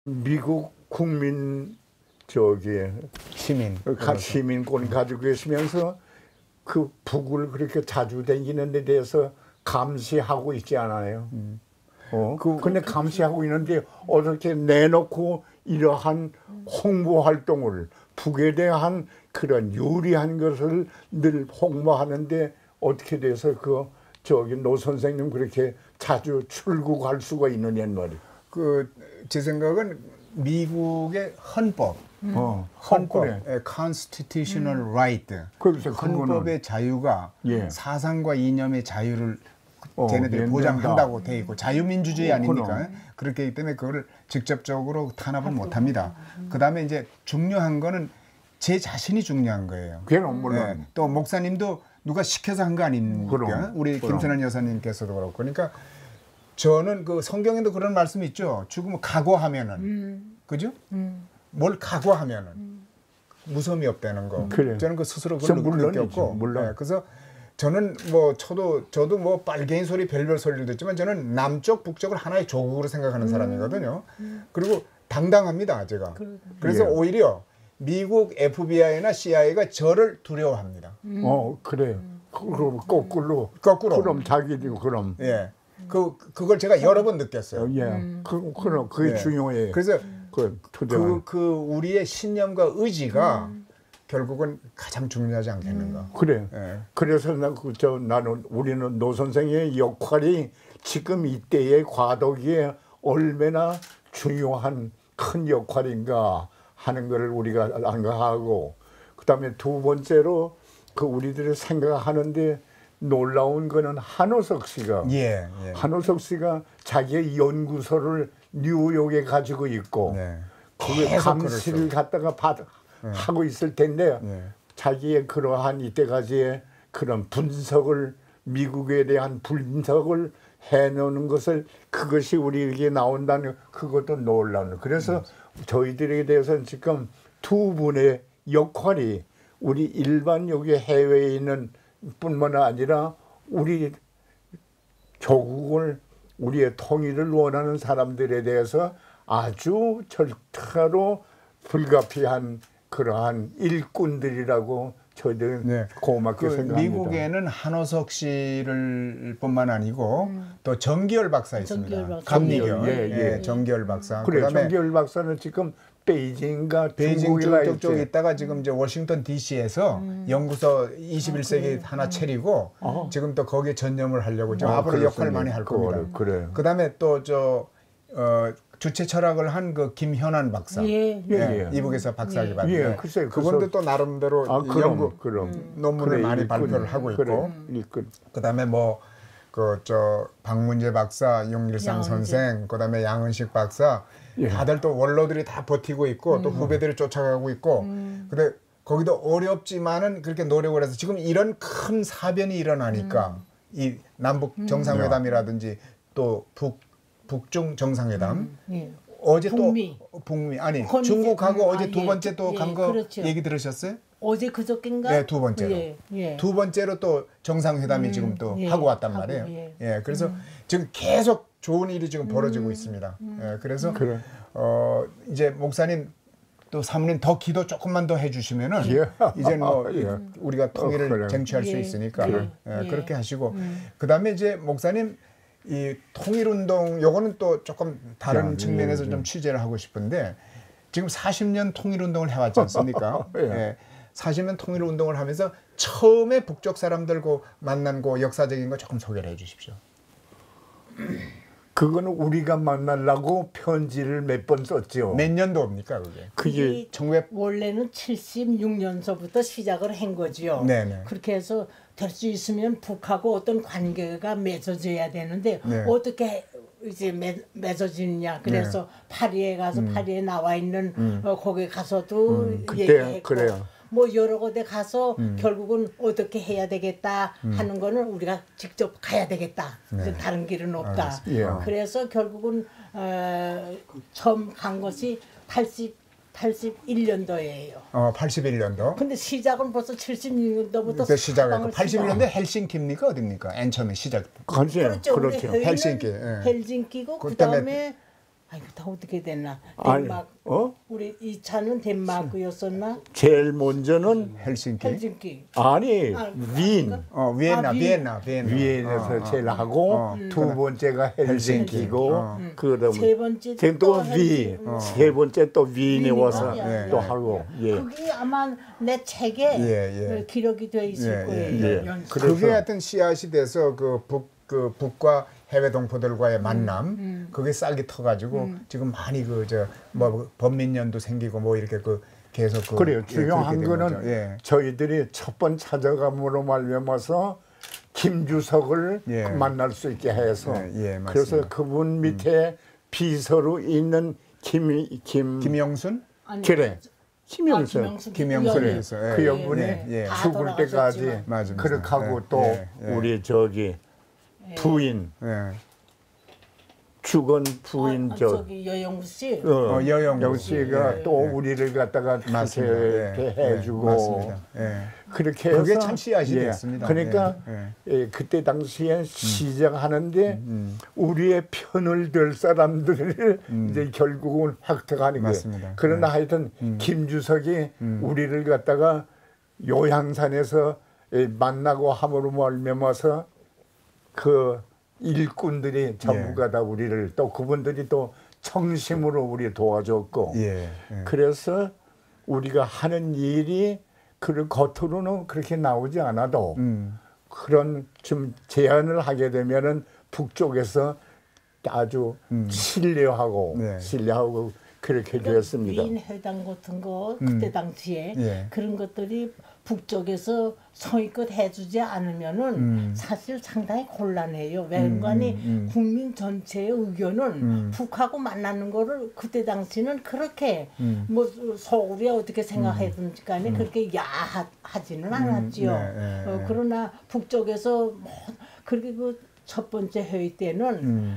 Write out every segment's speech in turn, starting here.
미국 국민 시민권 가지고 계시면서 그 북을 그렇게 자주 다니는 데 대해서 감시하고 있지 않아요. 근데 감시하고 있는데 어떻게 내놓고 이러한 홍보 활동을 북에 대한 그런 유리한 것을 늘 홍보하는데 어떻게 돼서 노 선생님 그렇게 자주 출국할 수가 있느냐는 말이에요. 제 생각은 미국의 헌법, constitutional right, 헌법의 자유가 사상과 이념의 자유를 걔네들이 보장한다고 돼 있고 자유민주주의 아닙니까? 그렇기 때문에 그거를 직접적으로 탄압은 못합니다. 그 다음에 이제 중요한 거는 제 자신이 중요한 거예요. 그럼 물론. 또 목사님도 누가 시켜서 한 거 아닙니까? 우리 김선환 여사님께서도 그렇고. 그러니까 저는 그 성경에도 그런 말씀이 있죠. 죽으면 각오하면은, 그죠? 뭘 각오하면은 무서움이 없다는 거. 저는 그 스스로 그걸 느꼈고. 그래서 저는 저도 뭐 빨갱이 소리 별별 소리를 듣지만 저는 남쪽 북쪽을 하나의 조국으로 생각하는 사람이거든요. 그리고 당당합니다, 제가. 그래서 오히려 미국 FBI나 CIA가 저를 두려워합니다. 그래요. 거꾸로. 그럼 자기도 그럼. 예. 그걸 제가 여러 번 느꼈어요. 그게 중요해요. 그래서 우리의 신념과 의지가 결국은 가장 중요하지 않겠는가. 그래. 그래서 우리는 노 선생의 역할이 지금 이때의 과도기에 얼마나 중요한 큰 역할인가 하는 것을 우리가 생각하고, 그다음에 두 번째로 우리들이 생각하는데 놀라운 거는 한호석 씨가 한호석 씨가 자기의 연구소를 뉴욕에 가지고 있고 거기에 감시를 갖다가 하고 있을 텐데 자기의 그러한 이때까지의 그런 분석을 미국에 대한 분석을 해놓는 것을 그것이 우리에게 나온다는 그것도 놀라운. 그래서 저희들에 대해서는 지금 두 분의 역할이 우리 일반 여기 해외에 있는 뿐만 아니라 우리 조국을 우리의 통일을 원하는 사람들에 대해서 아주 절대로 불가피한 그러한 일꾼들이라고 저희들은 고맙게 생각합니다. 미국에는 한호석 씨를 뿐만 아니고 또 정기열 박사 있습니다. 감리교 정기열 박사. 그래, 정기열 박사는 지금 베이징 쪽에 있다가 지금 이제 워싱턴 DC에서 연구소 21세기 하나 차리고 지금 또 거기에 전념을 하려고 지금 앞으로 역할을 많이 할 겁니다. 그다음에 또 주체 철학을 한 김현환 박사, 이북에서 박사학위 받은 그분도 또 나름대로 연구 논문을 많이 발표를 하고 있고, 그다음에 박문재 박사, 용일상 선생, 그다음에 양은식 박사, 다들 또 원로들이 다 버티고 있고 또 후배들이 쫓아가고 있고, 근데 거기도 어렵지만은 그렇게 노력을 해서 지금 이런 큰 사변이 일어나니까 이 남북 정상회담이라든지 또 북중 정상회담, 어제 북미 아니 중국하고 어제 두 번째 또 간 거 얘기 들으셨어요? 어제 그저께인가? 네, 두 번째로. 두 번째로 또 정상회담이 지금 또 하고 왔단 말이에요. 그래서 지금 계속 좋은 일이 지금 벌어지고 있습니다. 그래서 이제 목사님 또 사모님 더 기도 조금만 더 해주시면은 이제 우리가 통일을 쟁취할 수 있으니까 그렇게 하시고, 그다음에 이제 목사님 이 통일운동 요거는 또 조금 다른 측면에서 좀 취재를 하고 싶은데, 지금 40년 통일운동을 해왔지 않습니까? 40년 통일운동을 하면서 처음에 북쪽 사람들과 만난 거 역사적인 거 조금 소개를 해 주십시오. 그거는 우리가 만나려고 편지를 몇 번 썼죠. 몇 년도입니까 그게 원래는 76년서부터 시작을 한 거죠. 그렇게 해서 될 수 있으면 북하고 어떤 관계가 맺어져야 되는데 어떻게 이제 맺어지느냐. 그래서 파리에 가서 파리에 나와 있는 거기 가서도 얘기했고 뭐 여러 곳에 가서 결국은 어떻게 해야 되겠다 하는 거는 우리가 직접 가야 되겠다. 다른 길은 없다. 그래서 결국은 처음 간 것이 81년도예요. 81년도. 근데 시작은 벌써 76년도부터 시작했고 81년도 헬싱키입니까 어디입니까? 맨 처음에 시작. 그렇죠. 헬싱키. 헬싱키고 그다음에 아이고 다 어떻게 됐나? 아니, 덴마크. 우리 이 차는 덴마크였었나? 제일 먼저는 헬싱키. 아니 윈. 비엔나에서 제일 하고 두 번째가 헬싱키고 그다음 세 번째 또 윈. 세 번째 또 윈에 와서 또 하고. 그게 아마 내 책에 기록이 돼 있을 거예요. 그게 하여튼 씨앗이 돼서 그 북과 해외 동포들과의 만남 그게 쌀기 터가지고 지금 많이 뭐 범민련도 생기고 뭐 이렇게 계속 그래요. 중요한 거는 저희들이 첫 번 찾아감으로 말미암아서 김주석을 만날 수 있게 해서 그래서 그분 밑에 비서로 있는 김영순? 그래. 김영순 김영순에서 그 여분이 죽을 때까지 그렇게 하고 또 우리 저기 부인 죽은 부인 저기 여영우 씨 여영우 씨가 또 우리를 갖다가 그렇게 해주고 그렇게 해서 그게 참 씨앗이 됐습니다. 그러니까 그때 당시에 시작하는데 우리의 편을 들 사람들을 이제 결국은 획득하는 거예요. 그러나 하여튼 김주석이 우리를 갖다가 요양산에서 만나고 함으로 말미암아서 그 일꾼들이 전부가 다 우리를 또 그분들이 또 청심으로 우리 도와줬고 그래서 우리가 하는 일이 그 겉으로는 그렇게 나오지 않아도 그런 좀 제안을 하게 되면은 북쪽에서 아주 신뢰하고 그렇게 되었습니다. 위인 회담 같은 거 그때 당시에 그런 것들이 북쪽에서 성의껏 해주지 않으면은 사실 상당히 곤란해요. 왜냐하면 국민 전체의 의견은 북하고 만나는 거를 그때 당시는 그렇게 뭐 서울이 어떻게 생각하든지 간에 그렇게 야하지는 않았지요. 그러나 북쪽에서 뭐 그렇게 그 첫 번째 회의 때는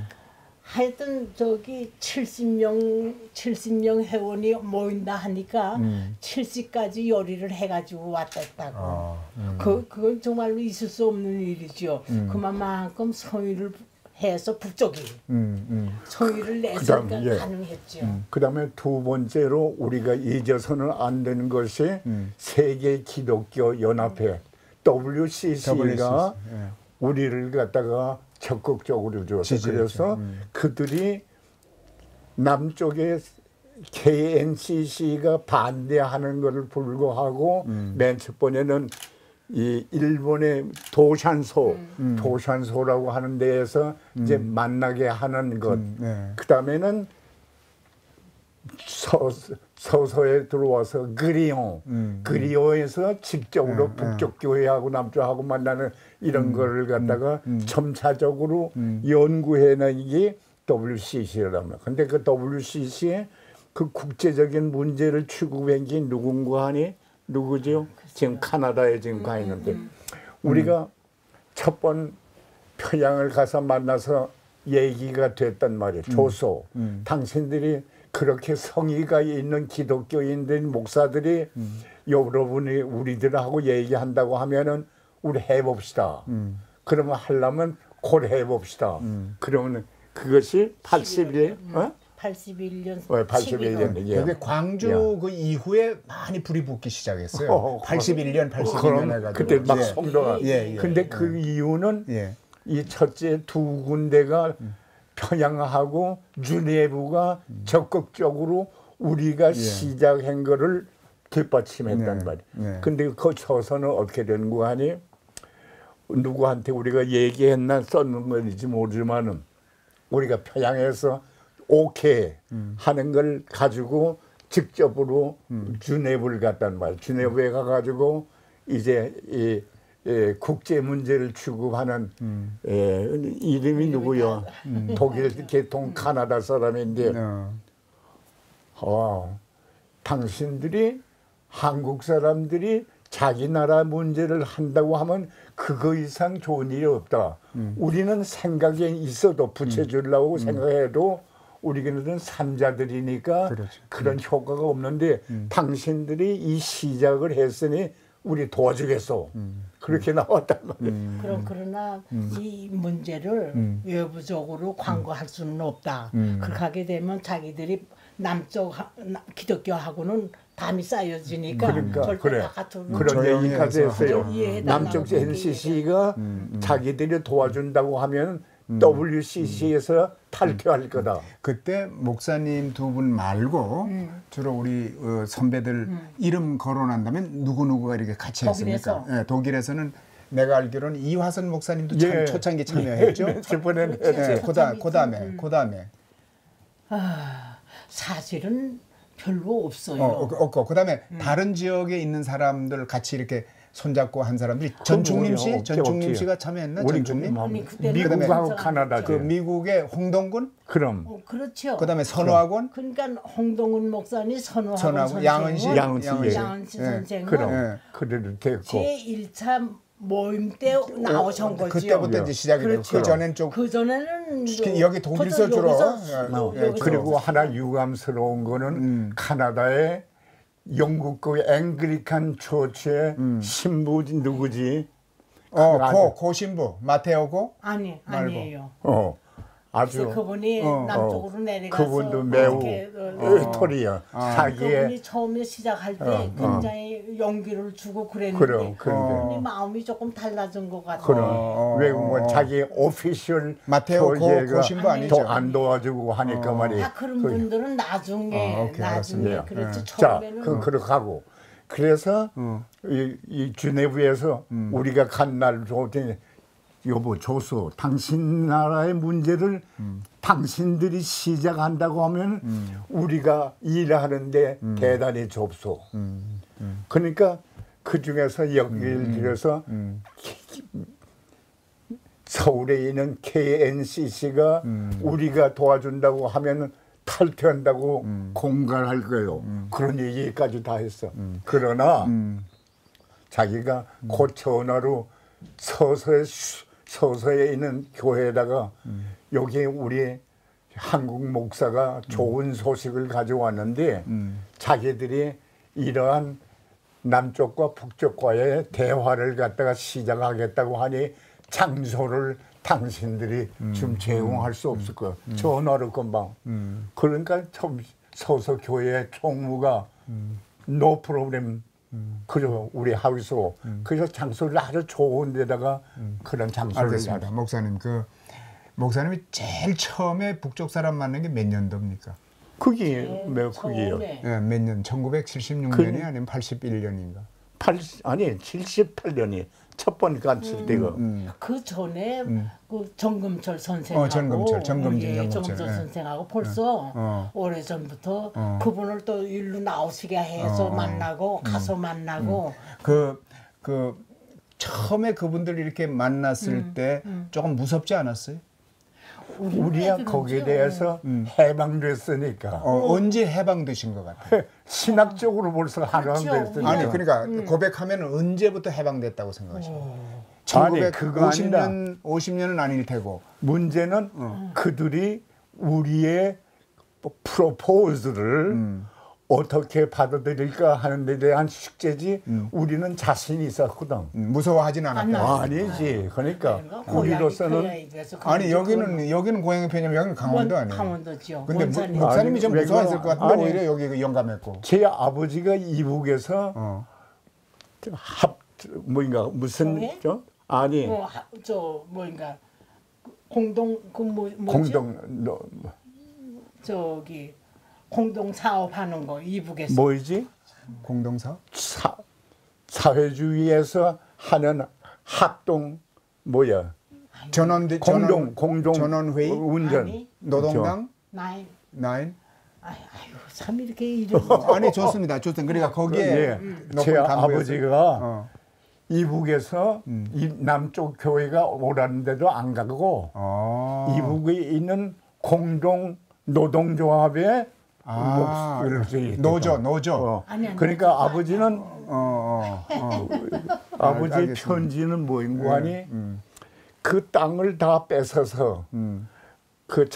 하여튼 저기 70명 회원이 모인다 하니까 70까지 요리를 해가지고 왔다고. 그건 정말로 있을 수 없는 일이죠. 그만큼 성의를 해서 북쪽이 성의를 내서 가능했죠. 그다음에 두 번째로 우리가 잊어서는 안 되는 것이 세계 기독교 연합회 WCC가 우리를 갖다가 적극적으로 줘서 그래서 그들이 남쪽에 KNCC가 반대하는 것을 불구하고 맨 첫 번에는 이 일본의 도산소라고 하는 데에서 이제 만나게 하는 것. 그다음에는 서서에 들어와서 그리오에서 직접으로 북쪽 교회하고 남쪽하고 만나는 이런 거를 갖다가 점차적으로 연구해낸 게 WCC랍니다. 근데 그 WCC에 그 국제적인 문제를 추구한 게 누군가 하니 누구죠? 지금 카나다에 지금 가 있는데 우리가 첫 번 평양을 가서 만나서 얘기가 됐단 말이에요. 조소. 당신들이 그렇게 성의가 있는 기독교인들 목사들이 여러분이 우리들하고 얘기한다고 하면은 우리 해봅시다. 그러면 하려면 곧 해봅시다. 그러면 그것이 81년 81년. 그게 광주 그 이후에 많이 불이 붙기 시작했어요. 81년 해가지고. 그때 막 성도가. 근데 그 이유는 이 첫째 두 군데가 평양하고 주네부가 적극적으로 우리가 시작한 거를 뒷받침했단 말이에요. 근데 그 조선은 어떻게 된 거 아니? 누구한테 우리가 얘기했나 썼는 건지 모르지만은 우리가 평양에서 오케이 하는 걸 가지고 직접으로 주네부를 갔단 말이에요. 주네부에 가가지고 이제 이 국제 문제를 추구하는 이름이 누구요? 독일 계통 카나다 사람인데 당신들이 한국 사람들이 자기 나라 문제를 한다고 하면 그거 이상 좋은 일이 없다. 우리는 생각에 있어도 붙여주려고 생각해도 우리는 산자들이니까 그런 효과가 없는데 당신들이 이 시작을 했으니 우리 도와주겠소. 그렇게 나왔단 말이에요. 그럼 그러나 이 문제를 외부적으로 광고할 수는 없다. 그렇게 하게 되면 자기들이 남쪽 기독교하고는 담이 쌓여지니까 그러니까 절대 그래. 바깥으로 그런 얘기까지 했어요. 이해해달라고 남쪽 NCC가 자기들이 도와준다고 하면 WCC에서 탈퇴할 거다. 그때 목사님 두 분 말고 주로 우리 선배들 이름 거론한다면 누구누구가 이렇게 같이 했습니까? 네, 독일에서는 내가 알기로는 이화선 목사님도 참 초창기 참여했죠. 저번에는 네, 그다음에 사실은 별로 없어요. 없고 그다음에 다른 지역에 있는 사람들 같이 이렇게 손잡고 한 사람들이 전충림 씨가 참여했나? 전충림? 미국하고 카나다. 그 미국의 홍동군? 그럼. 그렇죠. 그다음에 선호학원? 그러니까 홍동군 목사님, 선호학원 양은시 선생은 그래도 됐고. 제1차 모임 때 나오신 거죠. 그때부터 이제 시작이 되고 그 전엔 좀 그전에는 여기 독일서 주로 그리고 하나 유감스러운 거는 카나다의 영국의 앵글리칸 처치의 신부지 누구지? 고 신부 마테오고? 아니에요. 아주 그분이 남쪽으로 내려가서 그분도 매우 털이야. 그분이 처음에 시작할 때 굉장히 용기를 주고 그랬는데 그분이 마음이 조금 달라진 것 같아요. 외국은 자기 오피셜 마테오 고 신부 아니죠? 안 도와주고 하니까 말이야. 그런 분들은 나중에 그렇지 자, 처음에는 그렇게 하고 그래서 이 주네브에서 우리가 간 날 좋더니 여보 조소 당신 나라의 문제를 당신들이 시작한다고 하면 우리가 일하는데 대단히 좁소. 그러니까 그 중에서 예를 들어서 서울에 있는 KNCC가 우리가 도와준다고 하면 탈퇴한다고 공갈할 거예요. 그런 얘기까지 다 했어. 그러나 자기가 곧 전화로 서서에 있는 교회에다가 여기 우리 한국 목사가 좋은 소식을 가져왔는데 자기들이 이러한 남쪽과 북쪽과의 대화를 갖다가 시작하겠다고 하니 장소를 당신들이 좀 제공할 수 없을 거야. 전화로 금방. 그러니까 서서 교회 총무가 노 프로그램 그죠 우리 하우스로 그래서 장소를 아주 좋은 데다가 그런 장소를 알겠습니다. 목사님 목사님이 제일 처음에 북쪽 사람 만난 게 몇 년도입니까? 그게 몇 그게요? 네, 몇 년? 1976년이 아니면 81년인가? 78년이 첫 번 갔을 때가. 그 전에 그 정금철 선생하고 정금진 선생하고 벌써 오래 전부터 그분을 또 일로 나오시게 해서 만나고 가서 만나고 그 처음에 그분들 이렇게 만났을 때 조금 무섭지 않았어요? 우리야 거기에 대해서 해방됐으니까. 언제 해방되신 것 같아요? 신학적으로 벌써 해방됐으니까. 아니 그러니까 고백하면 언제부터 해방됐다고 생각하십니까? 아니 그거 아니라 50년은 아닐 테고 문제는 그들이 우리의 프로포즈를 어떻게 받아들일까 하는 데 대한 숙제지 우리는 자신이 있었거든. 무서워하진 않았다. 아니지. 그러니까 우리로서는 아니 여기는 고향의 편이면 여기는 강원도 아니에요. 강원도죠. 근데 목사님이 좀 무서워했을 것 같은데 오히려 여기 영감했고. 제 아버지가 이북에서 무슨 저 아니 저 뭐인가 공동 저기 공동 사업하는 거 이북에서 뭐지? 공동사업? 사회주의에서 하는 합동 뭐야? 전원회의? 운전 노동당? 나인? 참 이렇게 이름 아니 좋습니다. 그러니까 거기에 제 아버지가 이북에서 이 남쪽 교회가 오라는데도 안 가고 이북에 있는 공동 노동조합에 노조. 그러니까 아버지는 아버지 편지는 뭐인고 하니 그 땅을 다 뺏어서 그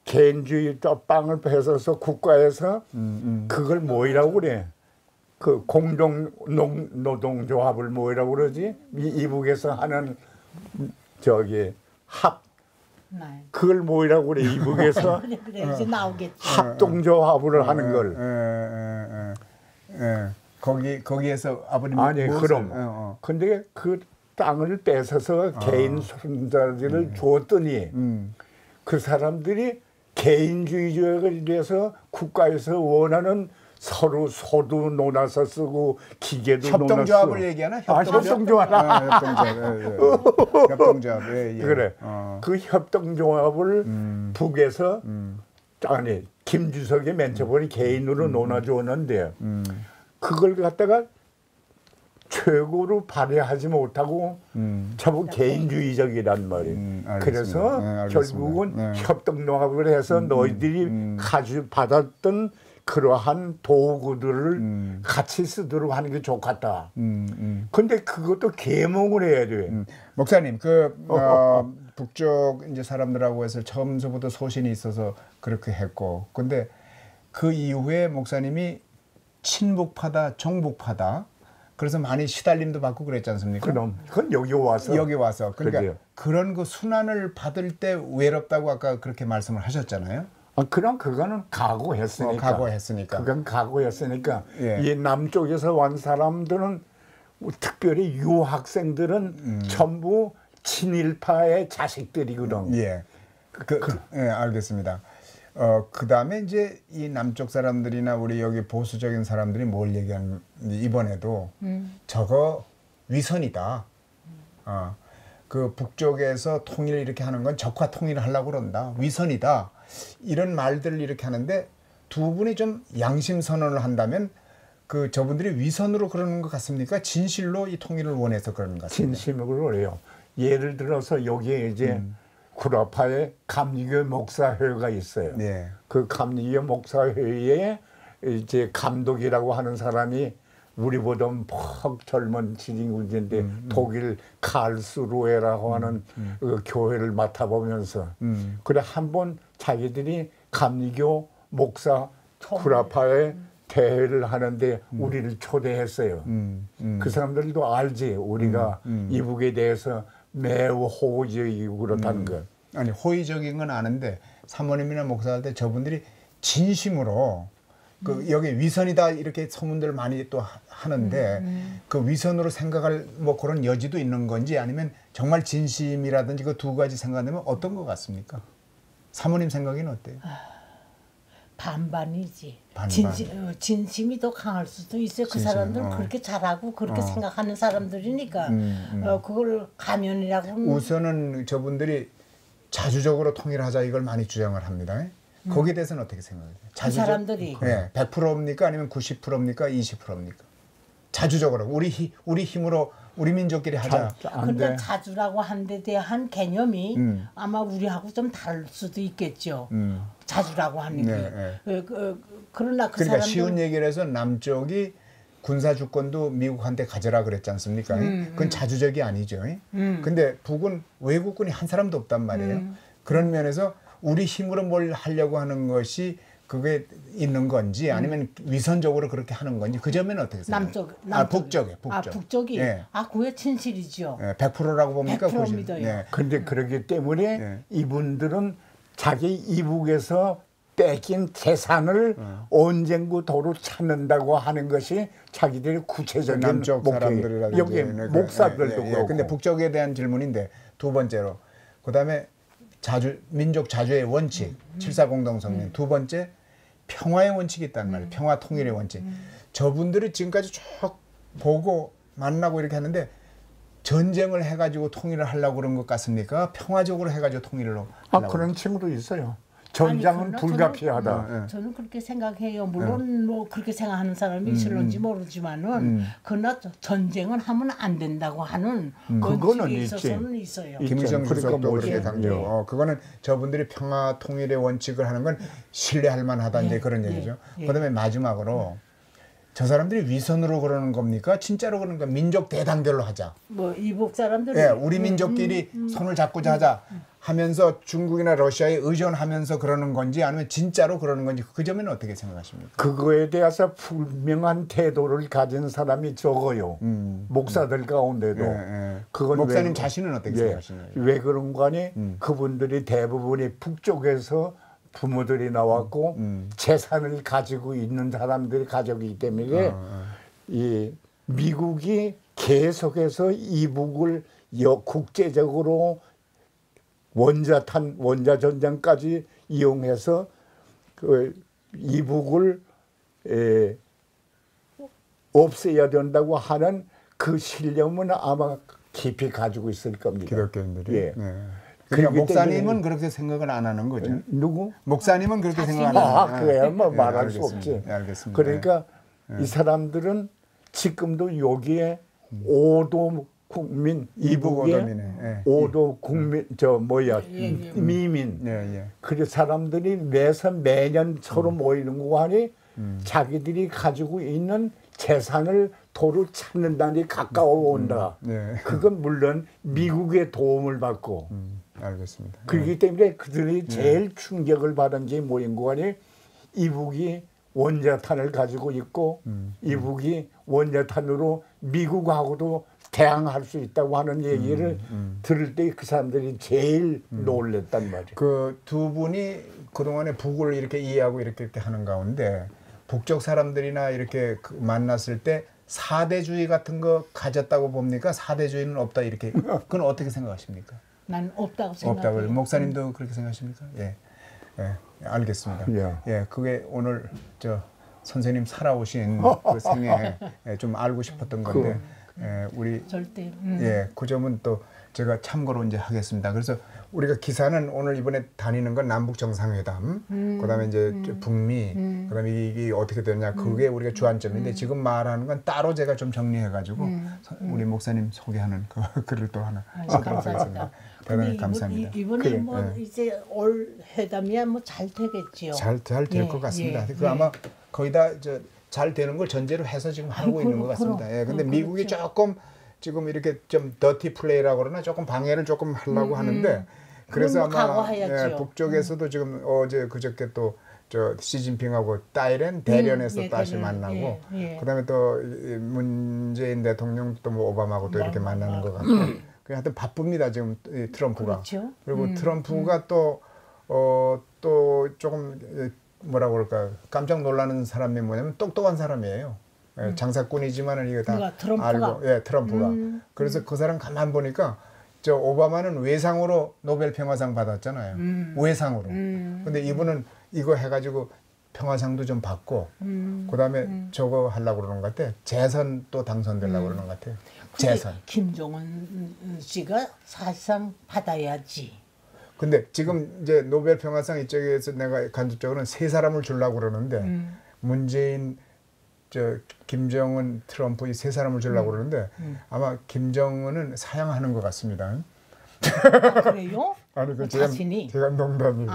개인주의 땅을 뺏어서 국가에서 그걸 뭐이라고 그래? 그 공동 노동조합을 뭐라고 그러지? 이북에서 하는 저기 그걸 뭐라고 그래? 이북에서 그래 이제 나오겠지. 합동조합을 하는 걸. 거기에서 아버님이 아니 그럼. 근데 그 땅을 뺏어서 개인 손자들을 줬더니 그 사람들이 개인주의자에 대해서 국가에서 원하는 서로 소도 논아서 쓰고 기계도 협동조합을 얘기하나? 협동조합. 협동조합. 예. 그래. 그 협동조합을 북에서 아니 김주석이 맨 처음에 개인으로 논아줬는데 그걸 갖다가 최고로 발휘하지 못하고 전부 개인주의적이란 말이에요. 그래서 결국은 협동조합을 해서 너희들이 받았던 그러한 도구들을 같이 쓰도록 하는 게 좋겠다. 근데 그것도 계몽을 해야 돼. 목사님, 북쪽 이제 사람들하고 해서 처음서부터 소신이 있어서 그렇게 했고, 근데 그 이후에 목사님이 친북파다, 종북파다. 그래서 많이 시달림도 받고 그랬지 않습니까? 그건 여기 와서. 그러니까 그래요. 그런 그 순환을 받을 때 외롭다고 아까 그렇게 말씀을 하셨잖아요. 그럼 그거는 각오했으니까. 그건 각오했으니까. 예. 이 남쪽에서 온 사람들은 특별히 유학생들은 전부 친일파의 자식들이거든. 예. 예, 알겠습니다. 그다음에 이제 이 남쪽 사람들이나 우리 여기 보수적인 사람들이 뭘 얘기하는 이번에도 저거 위선이다. 그 북쪽에서 통일을 이렇게 하는 건 적화 통일을 하려고 그런다. 위선이다. 이런 말들을 이렇게 하는데 두 분이 좀 양심 선언을 한다면 그 저분들이 위선으로 그러는 것 같습니까? 진실로 이 통일을 원해서 그러는 것 같습니까? 진심으로 그래요. 예를 들어서 여기에 이제 구라파에 감리교 목사회가 있어요. 네. 그 감리교 목사회에 이제 감독이라고 하는 사람이 우리보다 퍽 젊은 지인군인데 독일 칼스루에라고 하는 그 교회를 맡아보면서 그래 한번 자기들이 감리교 목사 구라파에 대회를 하는데 우리를 초대했어요. 그 사람들도 알지 우리가 이북에 대해서 매우 호의적이고 그렇다는 거. 아니 호의적인 건 아는데 사모님이나 목사한테 저분들이 진심으로 그 여기 위선이다 이렇게 소문들 많이 또 하는데 그 위선으로 생각할 뭐 그런 여지도 있는 건지 아니면 정말 진심이라든지 그 두 가지 생각하면 어떤 것 같습니까? 사모님 생각에는 어때요? 반반이지. 반반. 진심이 더 강할 수도 있어요. 그 사람들은 그렇게 잘하고 그렇게 생각하는 사람들이니까 그걸 가면이라고 하면 우선은 저분들이 자주적으로 통일하자 이걸 많이 주장을 합니다. 거기에 대해서는 어떻게 생각해요? 그 사람들이 네, 100%입니까 아니면 90%입니까 20%입니까? 자주적으로 우리 힘으로 우리 민족끼리 하자. 근데 자주라고 한 데 대한 개념이 아마 우리하고 좀 다를 수도 있겠죠. 자주라고 하는 게. 네. 그러나 그 그러니까 사람들 쉬운 얘기를 해서 남쪽이 군사 주권도 미국한테 가져라 그랬지 않습니까? 그건 자주적이 아니죠. 근데 북은 외국군이 한 사람도 없단 말이에요. 그런 면에서 우리 힘으로 뭘 하려고 하는 것이 그게 있는 건지 아니면 위선적으로 그렇게 하는 건지 그 점에는 어떻게 생각해요? 북쪽에. 북쪽이. 예. 그게 진실이죠. 예, 100%라고 봅니까? 100% 믿어요. 예. 근데 그렇기 때문에 이분들은 자기 이북에서 뺏긴 재산을 언젠가 도로 찾는다고 하는 것이 자기들의 구체적인 남쪽 사람들이라든지 여기 목사들도 그렇고. 근데 북쪽에 대한 질문인데 두 번째로 그다음에 민족 자주의 원칙 7.4 공동성명 두 번째 평화의 원칙이 있단 말이에요. 평화 통일의 원칙. 저분들이 지금까지 쭉 보고 만나고 이렇게 하는데 전쟁을 해가지고 통일을 하려고 그런 것 같습니까? 평화적으로 해가지고 통일을 하려고. 그런 친구도 있어요. 전장은 불가피하다. 저는 그렇게 생각해요. 물론 뭐 그렇게 생각하는 사람이 있을런지 모르지만은 그러나 전쟁은 하면 안 된다고 하는 원칙이 있어서는 있어요. 김일성 주석도 그렇게 예. 강조. 그거는 저분들이 평화 통일의 원칙을 하는 건 신뢰할 만하다 이제 그런 얘기죠. 그다음에 마지막으로 저 사람들이 위선으로 그러는 겁니까? 진짜로 그러는 겁니까? 민족 대단결로 하자. 뭐 이북 사람들이 예, 우리 민족끼리 손을 잡고자 하자. 하면서 중국이나 러시아에 의존하면서 그러는 건지 아니면 진짜로 그러는 건지 그 점에는 어떻게 생각하십니까? 그거에 대해서 분명한 태도를 가진 사람이 적어요. 목사들 가운데도. 그건 목사님 자신은 어떻게 생각하시나요? 왜 그런 거 아니? 그분들이 대부분이 북쪽에서 부모들이 나왔고 재산을 가지고 있는 사람들이 가족이기 때문에 이 미국이 계속해서 이북을 국제적으로 원자 전쟁까지 이용해서 그 이북을 없애야 된다고 하는 그 신념은 아마 깊이 가지고 있을 겁니다. 기독교인들이. 예. 네. 그러니까 목사님은 그렇게 생각을 안 하는 거죠. 누구? 목사님은 그렇게 생각 안 하는. 그래야 뭐 말할 수 없지. 알겠습니다. 그러니까 이 사람들은 지금도 여기에 오도 국민 이북의 오도 국민 미민 그 사람들이 매년 서로 모이는 거 하니 자기들이 가지고 있는 재산을 도로 찾는 날이 가까워 온다. 그건 물론 미국의 도움을 받고. 알겠습니다. 그렇기 때문에 그들이 제일 충격을 받은 게 뭐인 거 아니? 이북이 원자탄을 가지고 있고 이북이 원자탄으로 미국하고도 대항할 수 있다고 하는 얘기를 들을 때 그 사람들이 제일 놀랬단 말이에요. 그 두 분이 그동안에 북을 이렇게 이해하고 이렇게 하는 가운데 북쪽 사람들이나 이렇게 만났을 때 사대주의 같은 거 가졌다고 봅니까? 사대주의는 없다 이렇게. 그건 어떻게 생각하십니까? 난 없다고 생각해요. 없다고. 목사님도 그렇게 생각하십니까? 예. 예. 알겠습니다. 예. 그게 오늘 선생님 살아오신 그 생애 좀 알고 싶었던 건데 우리 절대 그 점은 또 제가 참고로 이제 하겠습니다. 그래서 우리가 기사는 오늘 이번에 다니는 건 남북 정상회담, 그다음에 이제 북미, 그다음에 이게 어떻게 되느냐 그게 우리가 주안점인데 지금 말하는 건 따로 제가 좀 정리해가지고 우리 목사님 소개하는 그 글을 또 하나 감사합니다. 대단히 감사합니다. 이번에 뭐 이제 올 회담이야 뭐 잘 되겠지요. 잘 될 것 같습니다. 그 아마 거의 다 잘 되는 걸 전제로 해서 지금 하고 있는 것 같습니다. 예, 근데 미국이 조금 지금 이렇게 좀 더티 플레이라고 그러나 조금 방해를 조금 하려고 하는데 그래서 아마 북쪽에서도 지금 어제 그저께 또 시진핑하고 대련에서 다시 만나고 그다음에 또 문재인 대통령 또 뭐 오바마하고 또 이렇게 만나는 것 같고 하여튼 바쁩니다 지금 트럼프가. 그렇죠. 그리고 트럼프가 또 조금 뭐라고 그럴까 깜짝 놀라는 사람이 뭐냐면 똑똑한 사람이에요. 장사꾼이지만은 이거 다 알고 트럼프가. 그래서 그 사람 가만 보니까 오바마는 외상으로 노벨 평화상 받았잖아요. 외상으로. 근데 이분은 이거 해가지고 평화상도 좀 받고 그다음에 저거 하려고 그러는 것 같아. 재선 또 당선되려고 그러는 것 같아요. 재선. 김정은 씨가 사실상 받아야지. 근데 지금 이제 노벨 평화상 이쪽에서 내가 간접적으로는 세 사람을 주려고 그러는데 문재인, 김정은, 트럼프 이 세 사람을 주려고 그러는데 아마 김정은은 사양하는 것 같습니다. 그래요? 아니 그 제가 농담이고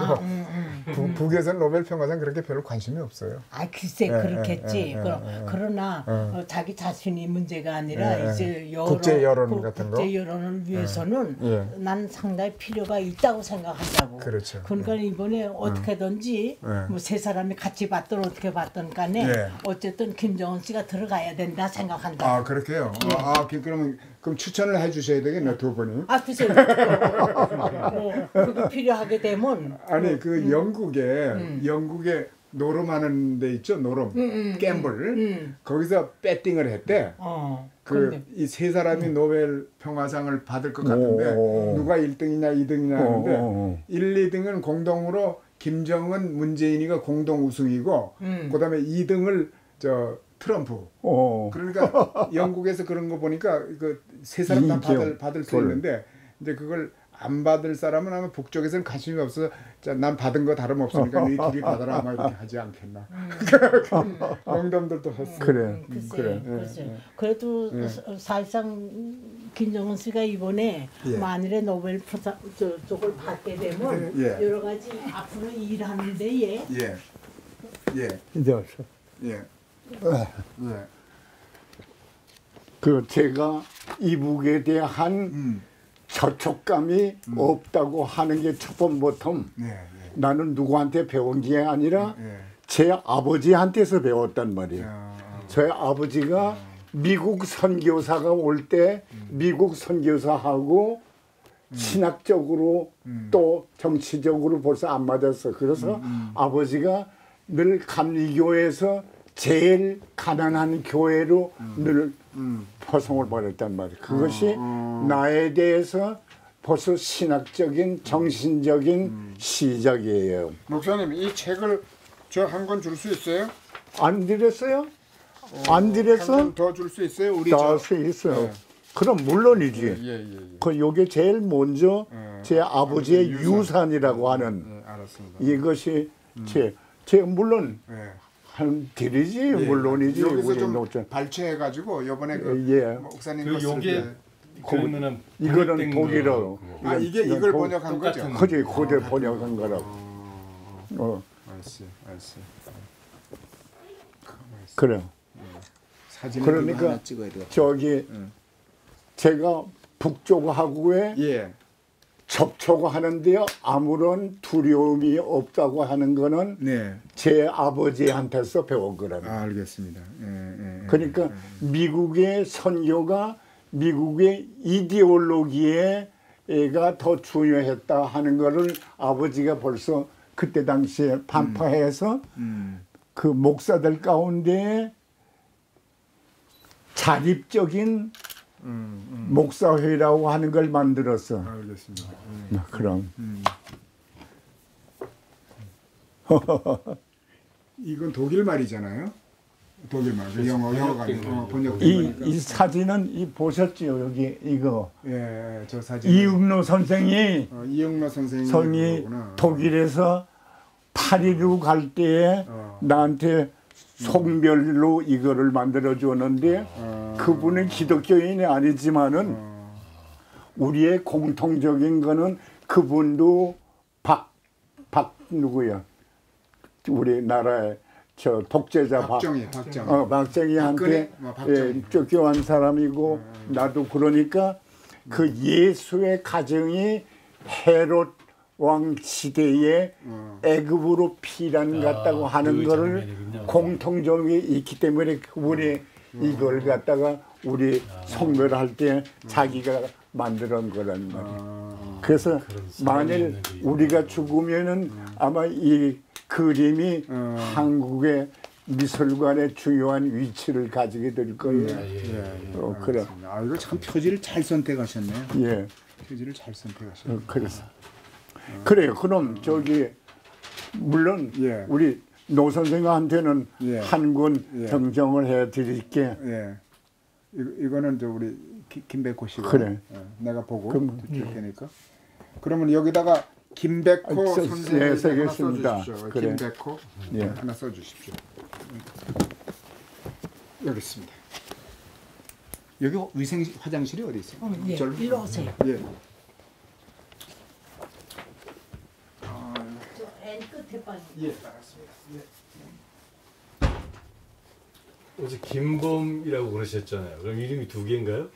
북에서는 노벨 평화상 그렇게 별로 관심이 없어요. 글쎄 그렇겠지. 그러나 자기 자신이 문제가 아니라 이제 국제 여론 같은 거. 국제 여론을 위해서는 난 상당히 필요가 있다고 생각한다고. 그렇죠. 그러니까 이번에 어떻게든지 뭐 세 사람이 같이 받든 어떻게 받든 간에 어쨌든 김정은 씨가 들어가야 된다 생각한다. 그렇게요. 그럼 추천을 해주셔야 되겠네 두 분이. 글쎄. 그게 필요하게 되면 아니 그 영국에 노름하는 데 있죠 노름 갬블 거기서 배팅을 했대. 이 세 사람이 노벨 평화상을 받을 것 같은데 누가 1등이냐 2등이냐 하는데 1, 2등은 공동으로 김정은 문재인이가 공동 우승이고 그다음에 2등을 트럼프. 그러니까 영국에서 그런 거 보니까 그 세 사람 다 받을 수 있는데 이제 그걸 안 받을 사람은 아마 북쪽에서는 관심이 없어서 난 받은 거 다름없으니까 너희 둘이 받아라 아마 이렇게 하지 않겠나. 농담들도 했어. 그래. 그래도 사실상 김정은 씨가 이번에 만일에 노벨 쪽을 받게 되면 여러 가지 앞으로 일하는 데에 그 제가 이북에 대한 저촉감이 없다고 하는 게 첫 번부터 나는 누구한테 배운 게 아니라 제 아버지한테서 배웠단 말이에요. 저희 아버지가 미국 선교사가 올 때 미국 선교사하고 신학적으로 또 정치적으로 벌써 안 맞았어. 그래서 아버지가 늘 감리교회에서 제일 가난한 교회로 늘 포송을 받았단 말이에요. 그것이 나에 대해서 벌써 신학적인 정신적인 시작이에요. 목사님 이 책을 저 한 권 줄 수 있어요? 안 드렸어요? 안 드렸어? 한 권 더 줄 수 있어요? 우리 수 있어요. 그럼 물론이지. 그 요게 제일 먼저 제 아버지의 유산이라고 하는 이것이 제 물론 한 드리지 물론이지. 여기서 좀 발췌해가지고 요번에 목사님 그 요게 그러면은 이거는 독일어. 이걸 번역한 거죠? 그지 그대 번역한 거라고. 알았어. 그래. 그러니까 저기 제가 북쪽하고의 접촉하는데요 아무런 두려움이 없다고 하는 거는 제 아버지한테서 배운 거라는 거예요. 알겠습니다. 그러니까 미국의 선교가 미국의 이데올로기에가 더 중요했다 하는 거를 아버지가 벌써 그때 당시에 반파해서 그 목사들 가운데 자립적인 목사회라고 하는 걸 만들었어. 알겠습니다. 그럼. 이건 독일 말이잖아요. 독일 말, 영어가 번역된 거니까. 이 사진은 보셨죠 여기 이거. 저 사진. 이응로 선생이 이응로 선생이 독일에서 파리로 갈 때에 나한테 송별로 이거를 만들어 줬는데 그분은 기독교인이 아니지만은 우리의 공통적인 거는 그분도 박 누구야 우리나라의 저 독재자 박정희한테 쫓겨난 사람이고 나도 그러니까 그 예수의 가정이 헤롯 왕 시대에 애굽으로 피란 갔다고 하는 거를 공통점이 있기 때문에 그분이 이걸 갖다가 우리 성별할 때 자기가 만드는 거란 말이에요. 그래서 만일 우리가 죽으면은 아마 이 그림이 한국의 미술관의 중요한 위치를 가지게 될 거예요. 그래. 이거 참 표지를 잘 선택하셨네요. 예. 표지를 잘 선택하셨네요. 그래서. 그래요. 그럼 저기 물론 우리 노 선생한테는 한 권 정정을 해드릴게. 이거는 저 우리 김백호 씨가 그래. 내가 보고 줄 테니까. 그러면 여기다가 김백호 선생님 하나 써주십시오. 그래. 김백호 하나 써주십시오. 여기 있습니다. 여기 위생 화장실이 어디 있어요? 일로 오세요. 알았습니다. 어제 김범이라고 그러셨잖아요. 그럼 이름이 두 개인가요?